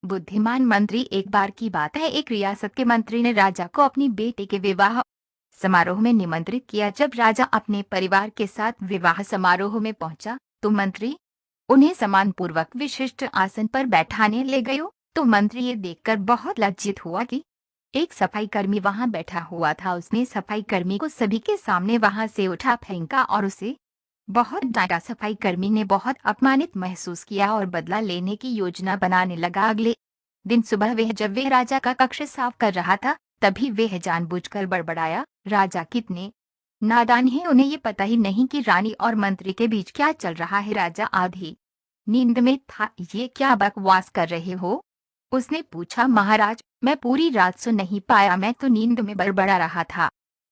बुद्धिमान मंत्री। एक बार की बात है, एक रियासत के मंत्री ने राजा को अपनी बेटी के विवाह समारोह में निमंत्रित किया। जब राजा अपने परिवार के साथ विवाह समारोह में पहुंचा तो मंत्री उन्हें सम्मानपूर्वक विशिष्ट आसन पर बैठाने ले गए। तो मंत्री ये देखकर बहुत लज्जित हुआ कि एक सफाई कर्मी वहां बैठा हुआ था। उसने सफाई कर्मी को सभी के सामने वहां से उठा फेंका और उसे बहुत डांटा। सफाई कर्मी ने बहुत अपमानित महसूस किया और बदला लेने की योजना बनाने लगा। अगले दिन सुबह जब वह राजा का कक्ष साफ कर रहा था, तभी वह जानबूझकर बड़बड़ाया, राजा कितने नादान हैं, उन्हें ये पता ही नहीं कि रानी और मंत्री के बीच क्या चल रहा है। राजा आधी नींद में था। ये क्या बकवास कर रहे हो? उसने पूछा। महाराज, मैं पूरी रात सो नहीं पाया, मैं तो नींद में बड़बड़ा रहा था,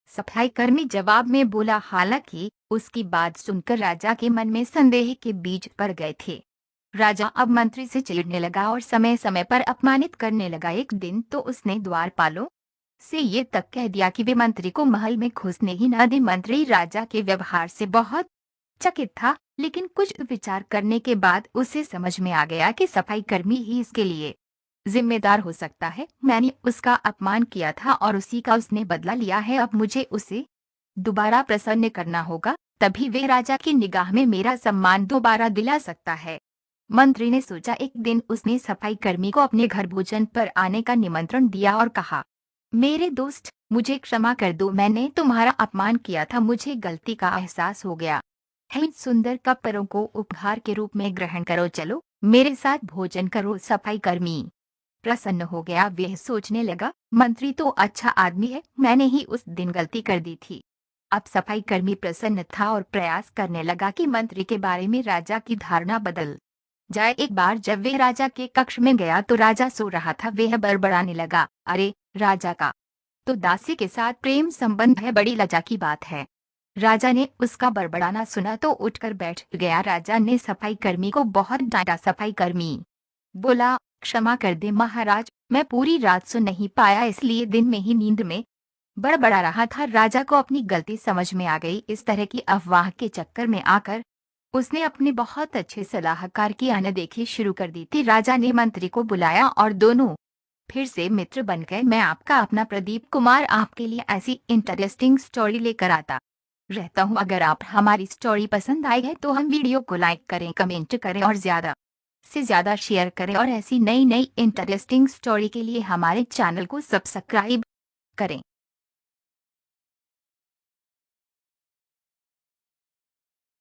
सफाई कर्मी जवाब में बोला। हालांकि उसकी बात सुनकर राजा के मन में संदेह के बीज पड़ गए थे। राजा अब मंत्री से चिढ़ने लगा और समय समय पर अपमानित करने लगा। एक दिन तो उसने द्वारपालों से ये तक कह दिया कि वे मंत्री को महल में घुसने ही न दे। मंत्री राजा के व्यवहार से बहुत चकित था, लेकिन कुछ विचार करने के बाद उसे समझ में आ गया कि सफाई कर्मी ही इसके लिए जिम्मेदार हो सकता है। मैंने उसका अपमान किया था और उसी का उसने बदला लिया है। अब मुझे उसे दोबारा प्रसन्न करना होगा, तभी वे राजा की निगाह में मेरा सम्मान दोबारा दिला सकता है। मंत्री ने सोचा। एक दिन उसने सफाई कर्मी को अपने घर भोजन पर आने का निमंत्रण दिया और कहा, मेरे दोस्त, मुझे क्षमा कर दो, मैंने तुम्हारा अपमान किया था, मुझे गलती का एहसास हो गया है। इन सुंदर कपड़ों को उपहार के रूप में ग्रहण करो, चलो मेरे साथ भोजन करो। सफाई कर्मी प्रसन्न हो गया। वह सोचने लगा, मंत्री तो अच्छा आदमी है, मैंने ही उस दिन गलती कर दी थी। अब सफाई कर्मी प्रसन्न था और प्रयास करने लगा कि मंत्री के बारे में राजा की धारणा बदल जाए। एक बार जब वह राजा के कक्ष में गया तो राजा सो रहा था। वह बड़बड़ाने लगा, अरे, राजा का तो दासी के साथ प्रेम संबंध है, बड़ी लज्जा की बात है। राजा ने उसका बड़बड़ाना सुना तो उठकर बैठ गया। राजा ने सफाई कर्मी को बहुत डांटा। सफाई कर्मी बोला, क्षमा कर दे महाराज, मैं पूरी रात सो नहीं पाया, इसलिए दिन में ही नींद में बड़बड़ा रहा था। राजा को अपनी गलती समझ में आ गई। इस तरह की अफवाह के चक्कर में आकर उसने अपने बहुत अच्छे सलाहकार की अनदेखी शुरू कर दी थी। राजा ने मंत्री को बुलाया और दोनों फिर से मित्र बन गए। मैं आपका अपना प्रदीप कुमार आपके लिए ऐसी इंटरेस्टिंग स्टोरी लेकर आता रहता हूँ। अगर आप हमारी स्टोरी पसंद आई है तो हम वीडियो को लाइक करें, कमेंट करें और ज़्यादा से ज़्यादा शेयर करें। और ऐसी नई नई इंटरेस्टिंग स्टोरी के लिए हमारे चैनल को सब्सक्राइब करें।